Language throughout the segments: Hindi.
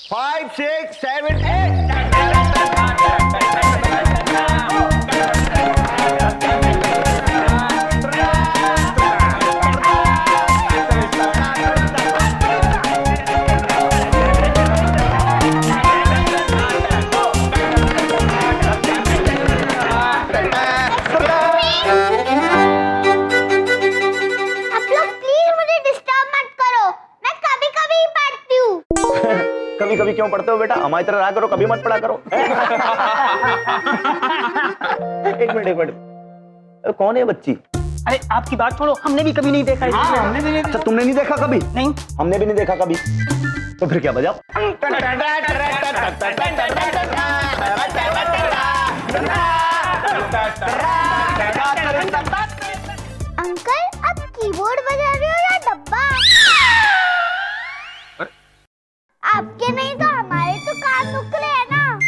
5, 6, 7, 8। कभी कभी क्यों पढ़ते हो बेटा? हमारी तरह रहा करो, कभी मत पढ़ा करो। एक मिनट, कौन है बच्ची? अरे आपकी बात छोड़ो, हमने भी कभी नहीं देखा। हाँ, हमने भी नहीं। अच्छा, तुमने नहीं देखा कभी? नहीं, हमने भी नहीं देखा कभी। तो फिर क्या बजाओ? अंकल, आप कीबोर्ड बजा रहे हो या डब्बा? आपके नहीं तो हमारे तो कान नुकले है ना।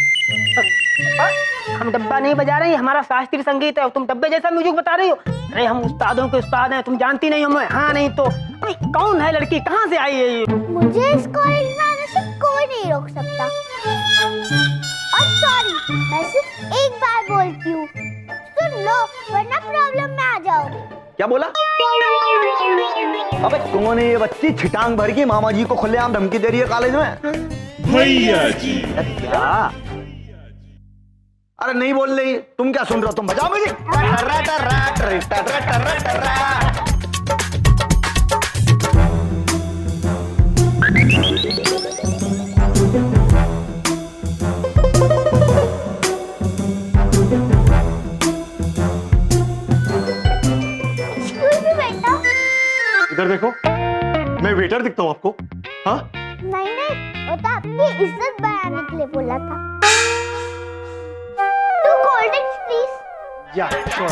हम डब्बा नहीं बजा रहे हैं, हमारा शास्त्रीय संगीत है। तुम डब्बे जैसा म्यूजिक बता रही हो। अरे हम उस्तादों के उस्ताद हैं, तुम जानती नहीं हो मैं। हाँ नहीं तो अरे कौन है लड़की, कहाँ से आई है ये? मुझे इस कॉलेज में आने से कोई नहीं रोक सकता। और सॉरी, मैं सिर्फ एक बार बोलती हूँ, सुन लो वरना प्रॉब्लम में आ जाओगे। क्या बोला? अबे तुमने ये बच्ची छिटांग भर की मामा जी को खुलेआम धमकी दे रही है कॉलेज में? भैया जी। क्या? अरे नहीं बोल रही, तुम क्या सुन रहे हो? तुम बजाओ मुझे। इधर देखो, मैं वेटर दिखता हूँ आपको? हाँ? नहीं, वो तो आपकी इज्जत बढ़ाने के लिए बोला था। Two cold drinks please. या श्योर।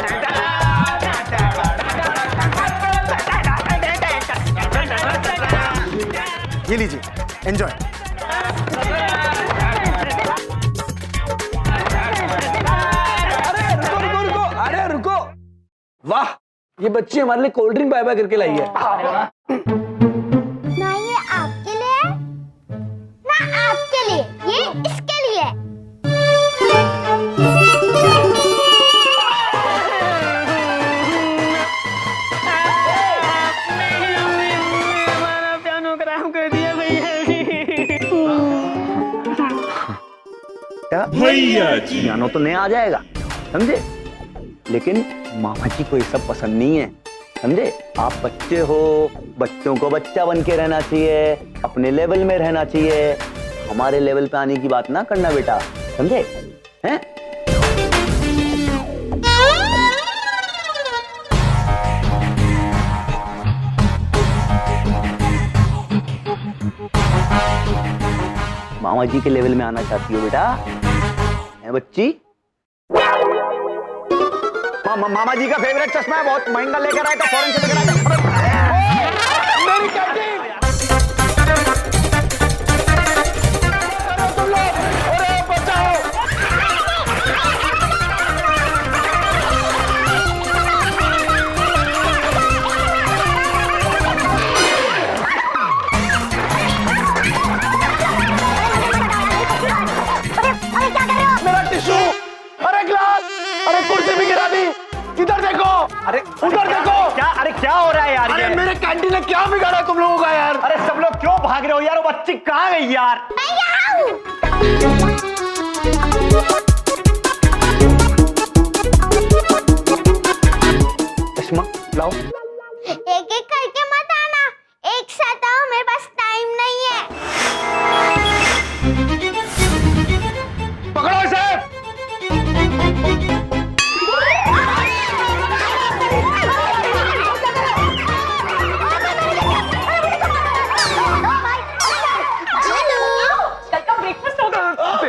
ये लीजिए, एंजॉय। अरे रुको। वाह, ये बच्ची हमारे लिए कोल्ड ड्रिंक बाय बाय करके लाई है। ना ये आपके लिए है, ना आपके लिए, ये इसके लिए। हमारा पियानो खराब कर दिया भैया जी। पियानो तो नया आ जाएगा, समझे? लेकिन मामा जी को ये सब पसंद नहीं है, समझे? आप बच्चे हो, बच्चों को बच्चा बन के रहना चाहिए, अपने लेवल में रहना चाहिए। हमारे लेवल पे आने की बात ना करना बेटा, समझे? हैं? मामा जी के लेवल में आना चाहती हो बेटा? है बच्ची? मामा जी का फेवरेट चश्मा है, बहुत महंगा लेकर आए थे, फॉरेन से लेकर आए थे। मेरी कैंटीन! तुम लोग, अरे बचाओ! अरे क्या कर रहे हो? मेरा टिश्यू! अरे ग्लास! अरे कुर्सी भी गिरा दी! इधर देखो! अरे उधर देखो! क्या? अरे क्या हो रहा है यार? अरे मेरे कैंटीन ने क्या बिगाड़ा तुम लोगों का यार? अरे सब लोग क्यों भाग रहे हो यार? वो बच्ची कहाँ गई यार? मैं यहाँ हूँ। चश्मा लाओ। एक एक करके मत आना, एक साथ आओ, मेरे पास टाइम नहीं है। पकड़ो इसे!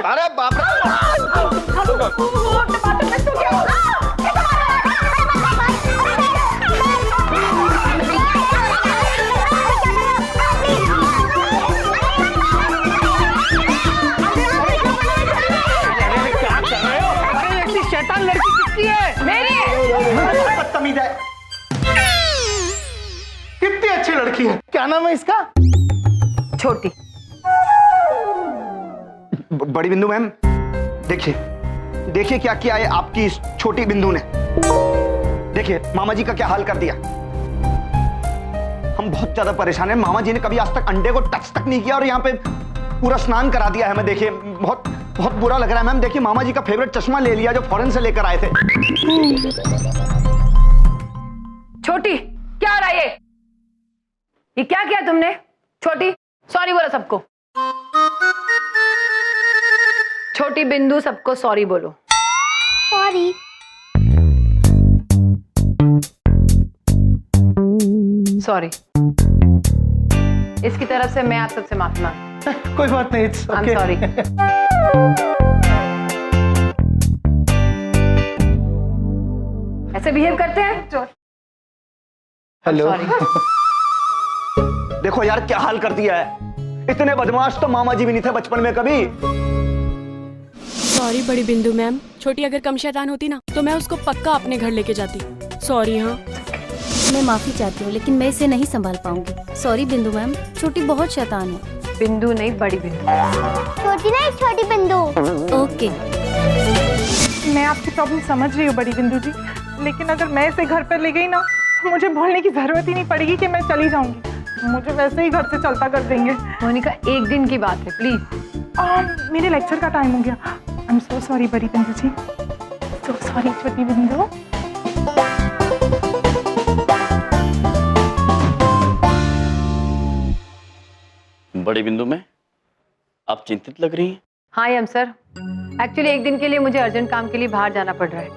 अरे बाप रे! शैतान लड़की किसकी है? मेरी। बदतमीज है। कितनी अच्छी लड़की है। क्या नाम है इसका? छोटी। बड़ी बिंदु मैम, देखिए देखिए क्या किया है आपकी इस छोटी बिंदु ने। देखिए मामा जी का क्या हाल कर दिया। हम बहुत ज्यादा परेशान हैं। मामा जी ने कभी आज तक अंडे को टच तक नहीं किया और यहाँ पे पूरा स्नान करा दिया है। मैं देखिए बहुत बहुत बुरा लग रहा है मैम। देखिए मामा जी का फेवरेट चश्मा ले लिया जो फॉरेन से लेकर आए थे। छोटी, क्या हो रहा है ये क्या किया तुमने? छोटी, सॉरी बोलो सबको। छोटी बिंदु, सबको सॉरी बोलो। सॉरी। सॉरी। इसकी तरफ से मैं आप सबसे माफी मांगती हूँ। कोई बात नहीं, इट्स आई एम सॉरी। ऐसे बिहेव करते हैं? हेलो। सॉरी। देखो यार क्या हाल कर दिया है। इतने बदमाश तो मामा जी भी नहीं थे बचपन में कभी। सॉरी बड़ी बिंदु मैम, छोटी अगर कम शैतान होती ना तो मैं उसको पक्का अपने घर लेके जाती। सॉरी। हाँ मैं माफी चाहती हूँ लेकिन मैं इसे नहीं संभाल पाऊंगी। सॉरी बिंदु मैम, छोटी बहुत शैतान है। बिंदु नहीं, बड़ी बिंदु। छोटी नहीं, छोटी बिंदु। ओके। मैं आपकी प्रॉब्लम समझ रही हूँ बड़ी बिंदु जी, लेकिन अगर मैं इसे घर पर ले गई ना तो मुझे बोलने की जरूरत ही नहीं पड़ेगी कि मैं चली जाऊंगी। मुझे वैसे ही घर से चलता कर देंगे। मोनिका, एक दिन की बात है, प्लीज। मेरे लेक्चर का टाइम हो गया। आई एम सो सॉरी बड़ी बिंदु जी, सो सॉरी छोटी बिंदु। बड़ी बिंदु में आप चिंतित लग रही हैं। हाँ यम सर, एक्चुअली एक दिन के लिए मुझे अर्जेंट काम के लिए बाहर जाना पड़ रहा है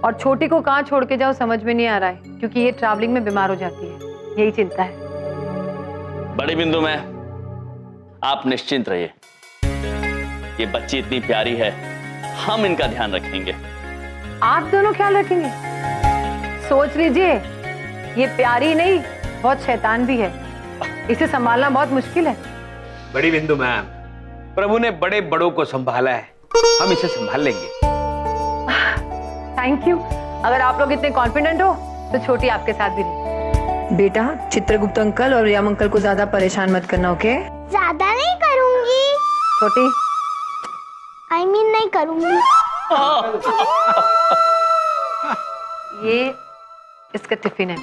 और छोटी को कहाँ छोड़ के जाओ समझ में नहीं आ रहा है क्योंकि ये ट्रैवलिंग में बीमार हो जाती है। यही चिंता है। बड़ी बिंदु में आप निश्चिंत रहिए, ये बच्ची इतनी प्यारी है, हम इनका ध्यान रखेंगे। आप दोनों ख्याल रखेंगे? सोच लीजिए, ये प्यारी नहीं बहुत शैतान भी है, इसे संभालना बहुत मुश्किल है। बड़ी बिंदु मैम, प्रभु ने बड़े बड़ों को संभाला है, हम इसे संभाल लेंगे। Thank you. अगर आप लोग इतने कॉन्फिडेंट हो तो छोटी आपके साथ भी रहे। बेटा, चित्रगुप्त अंकल और रियाम अंकल को ज्यादा परेशान मत करना, ओके? ज्यादा नहीं करूंगी। छोटी, I mean नहीं करूंगी। ये इसका टिफिन है,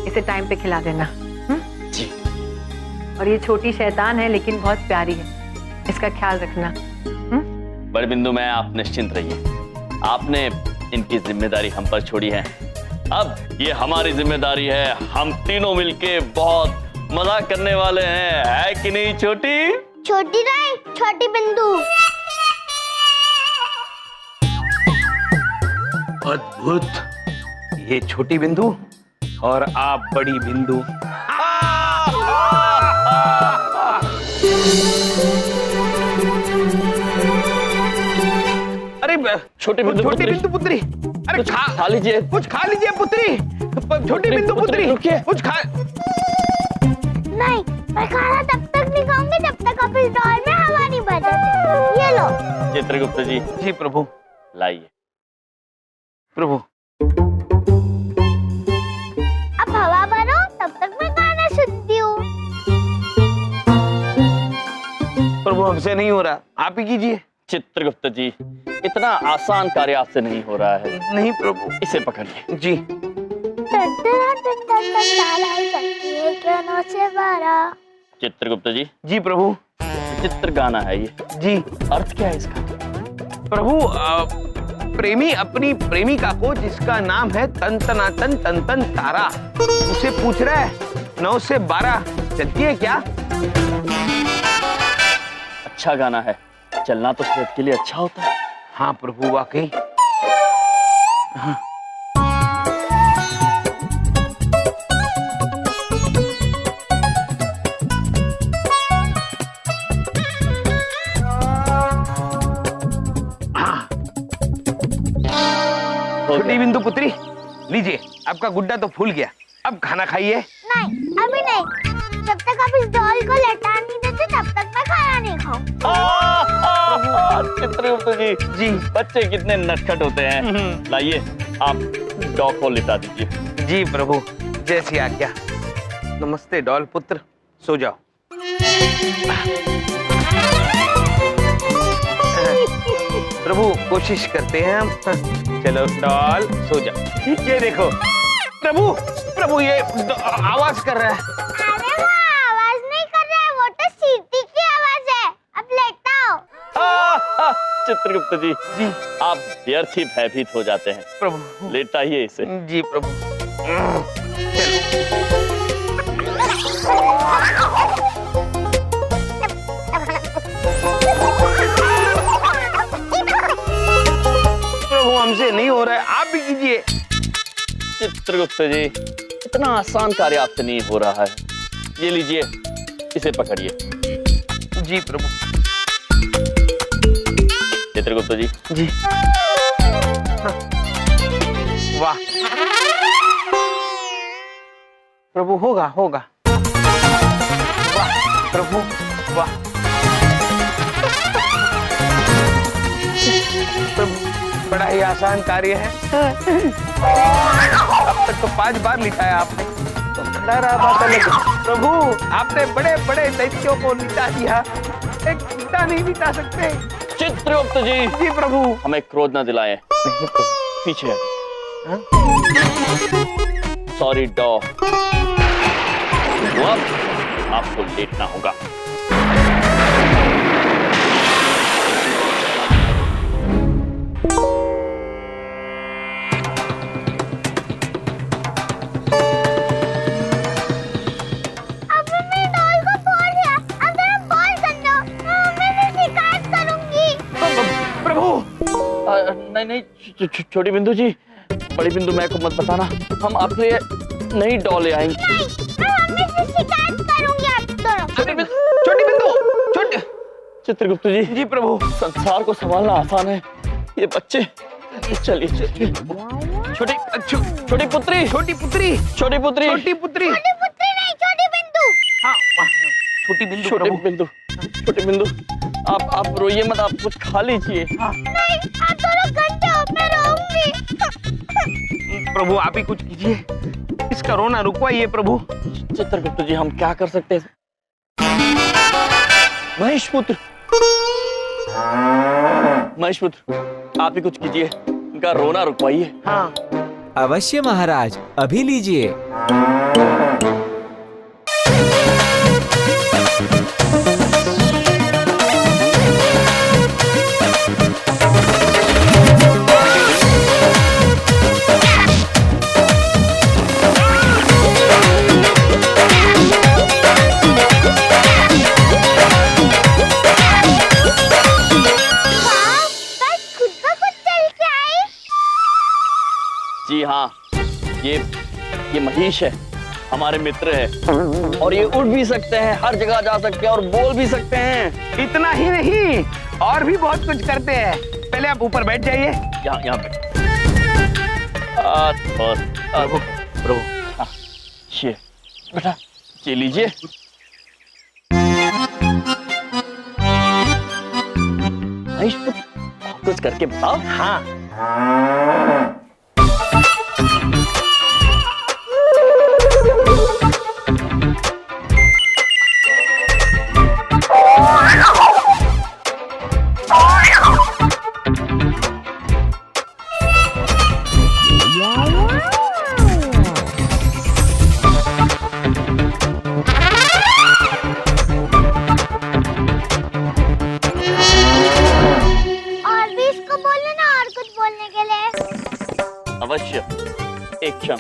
इसे टाइम पे खिला देना। जी। और ये छोटी शैतान है लेकिन बहुत प्यारी है, इसका ख्याल रखना। बड़ी बिंदु में आप निश्चिंत रहिए, आपने इनकी जिम्मेदारी हम पर छोड़ी है, अब ये हमारी जिम्मेदारी है। हम तीनों मिलके बहुत मजा करने वाले हैं, है कि नहीं छोटी? छोटी नहीं, छोटी बिंदु। अद्भुत। ये छोटी बिंदु और आप बड़ी बिंदु। अरे छोटी बिंदु छोटी पुत्री। बिंदु पुत्री, अरे कुछ खा लीजिए। कुछ खा लीजिए पुत्री। छोटी बिंदु पुत्री, रुकिए। कुछ खा। नहीं, मैं खाना तब तक नहीं खाऊंगी जब तक आप इस डॉल में हवा नहीं भर देते। ये लो। चित्रगुप्त जी। जी प्रभु। लाइए। प्रभु, अब हवा भरो, तब तक मैं गाना सुनती हूँ। प्रभु हमसे नहीं हो रहा, आप ही कीजिए। चित्रगुप्त जी, इतना आसान कार्य आपसे नहीं हो रहा है। नहीं प्रभु। इसे पकड़िए। जी। चित्रगुप्त जी। जी प्रभु। चित्र गाना है ये। जी। अर्थ क्या है इसका? प्रभु, प्रेमी अपनी प्रेमिका को जिसका नाम है तन तनातन तन तन तारा, उसे पूछ रहा है 9 से 12 चलती है क्या? अच्छा गाना है, चलना तो सेहत के लिए अच्छा होता है। हाँ प्रभु, वाकई। हाँ। छोटी बिंदु पुत्री, लीजिए, आपका गुड्डा तो फूल गया, अब खाना खाइए। नहीं, अभी नहीं। जब तक आप इस डॉल को लटा नहीं देते तब तक मैं खाना नहीं खाऊं। चित्रगुप्त जी। जी। बच्चे कितने नटखट होते हैं। लाइए, आप डॉग को लिटा दीजिए। जी प्रभु, जैसी आज्ञा। नमस्ते डॉल पुत्र, सो जाओ। प्रभु कोशिश करते हैं हम। चलो डॉल सो जा। ये देखो प्रभु, प्रभु ये आवाज कर रहा है। अरे वो आवाज नहीं कर रहा है, वो तो सीटी की आवाज है। अब लेटा हो। चित्रगुप्त जी, आप व्यर्थ ही भयभीत हो जाते हैं। प्रभु लेटाइए इसे। जी प्रभु। प्रभु हमसे नहीं हो रहा है, आप भी कीजिए। चित्रगुप्त जी, इतना आसान कार्य आपसे नहीं हो रहा है। ये लीजिए, इसे पकड़िए। जी प्रभु। चित्रगुप्त जी। जी। हाँ। वाह प्रभु, होगा होगा। वाह प्रभु, वाह प्रभु, बड़ा ही आसान कार्य है। अब तक तो 5 बार लिटाया आपने, तो खड़ा रहा बात अलग। प्रभु आपने बड़े बड़े दैत्यों को लिटा दिया, एक लिटा नहीं लिटा सकते। चित्रगुप्त जी। जी प्रभु। हमें क्रोध न दिलाएं। पीछे सॉरी डॉ। अब आपको लेटना होगा। नहीं छोटी बिंदु जी, बड़ी बिंदु मैं को मत बताना, हम आपके लिए नई डॉल ले आएंगे। छोटी बिंदु, चित्रगुप्त जी। जी प्रभु। संसार को संभालना आसान है, ये बच्चे। चलिए चलिए। छोटी पुत्री, छोटी पुत्री, छोटी पुत्री, छोटी पुत्री, छोटी बिंदु। हाँ छोटी बिंदु। छोटी बिंदु, आप रोइए मत, आप कुछ खा लीजिए। नहीं, आप दोनों घंटे हो, मैं रोऊंगी। प्रभु आप ही कुछ कीजिए, इसका रोना रुकवाइए प्रभु। चित्रगुप्त जी, हम क्या कर सकते हैं? महेशपुत्र, आप ही कुछ कीजिए, इनका रोना रुकवाइए। हाँ अवश्य महाराज, अभी लीजिए। जी हाँ, ये महेश है, हमारे मित्र है, और ये उड़ भी सकते हैं, हर जगह जा सकते हैं और बोल भी सकते हैं। इतना ही नहीं, और भी बहुत कुछ करते हैं। पहले आप ऊपर बैठ जाइए। यहाँ पे। प्रभु, हाँ, ये बेटा, ये लीजिए। महेश कुछ करके बताओ। हाँ अवश्य, एक क्षण।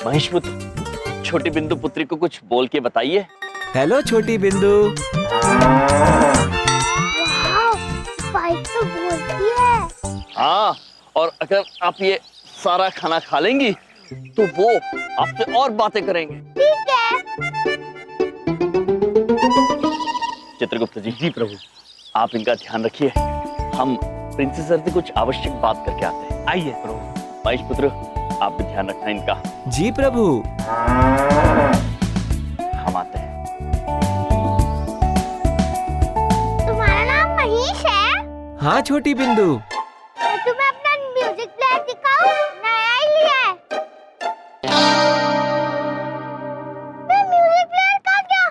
महेशपुत्र, छोटी बिंदु पुत्री को कुछ बोल के बताइए। हेलो छोटी बिंदु। बाइक तो बोलती है। हाँ, और अगर आप ये सारा खाना खा लेंगी तो वो आपसे और बातें करेंगे। ठीक है। चित्रगुप्त जी। जी प्रभु। आप इनका ध्यान रखिए, हम प्रिंसेस सर से कुछ आवश्यक बात करके आते हैं। आइए प्रभु। महेशपुत्र, आप भी ध्यान रखना इनका। जी प्रभु। हम आते हैं। तुम्हारा नाम महेश है? हाँ छोटी बिंदु। मैं तुम्हें अपना म्यूजिक प्लेयर दिखाऊं? नया ही लिया है। म्यूजिक प्लेयर का क्या?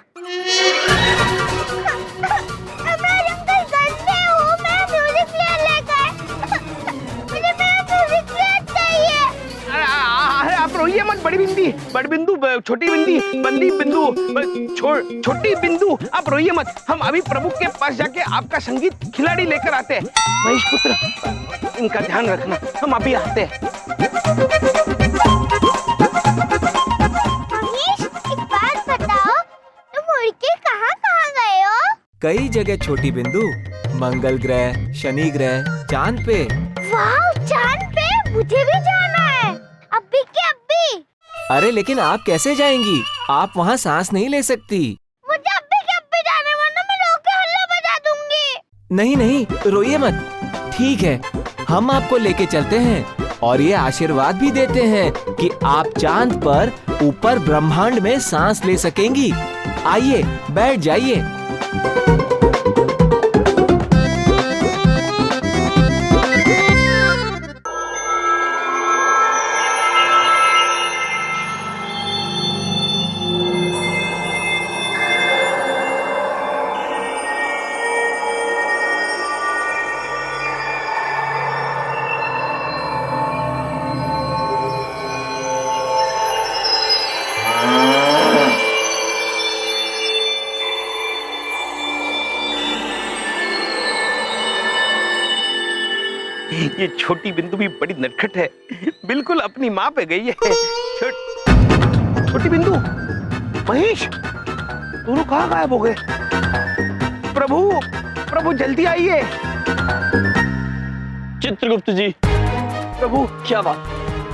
बड़ बिंदु, छोटी बिंदी, बंदी बिंदु, छोटी बिंदु, आप रोइए मत। हम अभी प्रभु के पास जाके आपका संगीत खिलाड़ी लेकर आते हैं। महेश पुत्र, इनका ध्यान रखना, हम अभी आते हैं। महेश, एक बात बताओ, तुम उड़ के कहाँ गए हो? कई जगह छोटी बिंदु, मंगल ग्रह, शनि ग्रह, चांद पे। वाह, चांद पे मुझे भी जाना है, अभी के अभी। अरे लेकिन आप कैसे जाएंगी? आप वहाँ सांस नहीं ले सकती। मुझे अभी के अभी जाना है, वरना मैं लोग के हल्ला बजा दूंगी। नहीं नहीं, रोइए मत। ठीक है, हम आपको लेके चलते हैं और ये आशीर्वाद भी देते हैं कि आप चांद पर ऊपर ब्रह्मांड में सांस ले सकेंगी। आइए, बैठ जाइए। ये छोटी बिंदु भी बड़ी नटखट है, बिल्कुल अपनी माँ पे गई है। छोटी बिंदु, महेश, दोनों कहाँ गायब हो गए? प्रभु जल्दी आइए। चित्रगुप्त जी। प्रभु, क्या बात?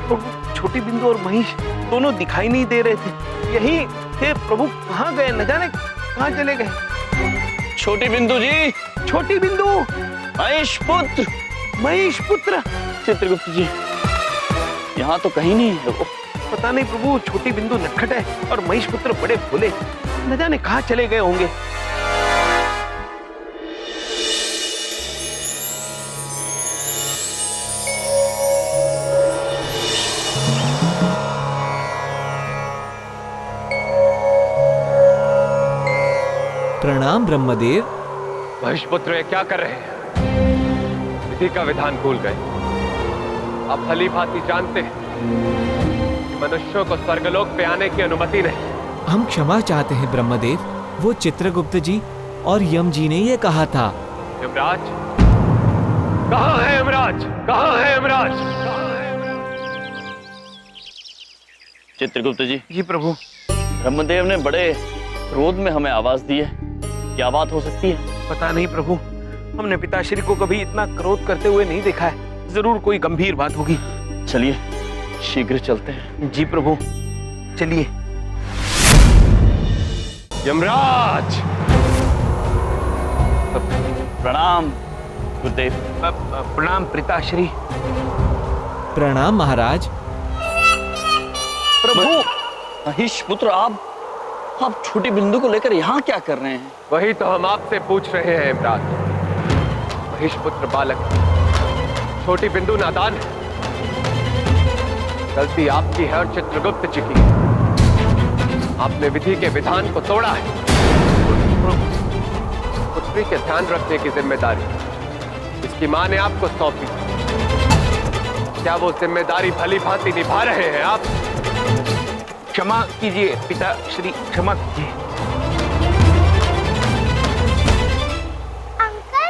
प्रभु, छोटी बिंदु और महेश दोनों दिखाई नहीं दे रहे थे, यही थे। प्रभु कहाँ गए, न जाने कहाँ चले गए। छोटी बिंदु जी। छोटी बिंदु, महेश पुत्र। महेश पुत्र। चित्रगुप्त जी, यहाँ तो कहीं नहीं है वो। पता नहीं प्रभु, छोटी बिंदु नटखट है और महेश पुत्र बड़े भोले, न जाने कहाँ चले गए होंगे। प्रणाम ब्रह्मदेव। महेश पुत्र, ये क्या कर रहे हैं? विधि का विधान भूल गए। आप भली भांति जानते हैं कि मनुष्यों को स्वर्गलोक पे आने की अनुमति नहीं। हम क्षमा चाहते हैं ब्रह्मदेव, वो चित्रगुप्त जी और यम जी ने ये कहा था। यमराज, कहाँ है यमराज? कहाँ है यमराज? चित्रगुप्त जी। जी प्रभु। ब्रह्मदेव ने बड़े क्रोध में हमें आवाज दी है, क्या बात हो सकती है? पता नहीं प्रभु, हमने पिताश्री को कभी इतना क्रोध करते हुए नहीं देखा है, जरूर कोई गंभीर बात होगी। चलिए शीघ्र चलते हैं। जी प्रभु, चलिए। यमराज, प्रणाम गुरुदेव। प्रणाम पिताश्री। प्रणाम महाराज। प्रभु, महेश पुत्र, आप छोटी बिंदु को लेकर यहाँ क्या कर रहे हैं? वही तो हम आपसे पूछ रहे हैं यमराज। महेश पुत्र बालक, छोटी बिंदु नादान है। गलती आपकी है और चित्रगुप्त जी की। आपने विधि के विधान को तोड़ा है। पुत्री के ध्यान रखने की जिम्मेदारी इसकी मां ने आपको सौंपी। क्या वो जिम्मेदारी भली भांति निभा रहे हैं आप? क्षमा कीजिए पिताश्री, क्षमा कीजिए। अंकल,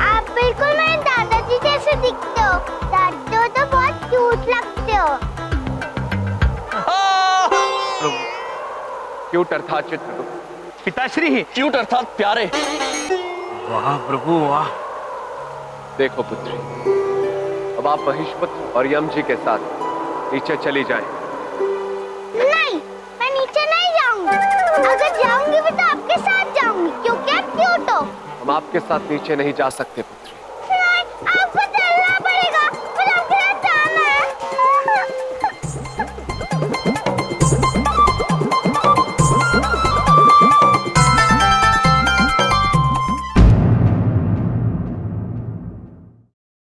आप बिल्कुल मेरे दादाजी जैसे दिखते हो। दादी हो तो बहुत क्यूट लगते हो। क्यूट अर्थात चित्रगुप्त। पिताश्री। क्यूट अर्थात प्यारे। वाह प्रभु वाह। देखो पुत्री, अब आप महेश पुत्र और यम जी के साथ नीचे चली जाएं। नहीं, मैं नीचे नहीं जाऊंगी। अगर जाऊंगी भी तो आपके साथ जाऊंगी, क्योंकि आप क्यूट हो। हम आपके साथ नीचे नहीं जा सकते पुत्री।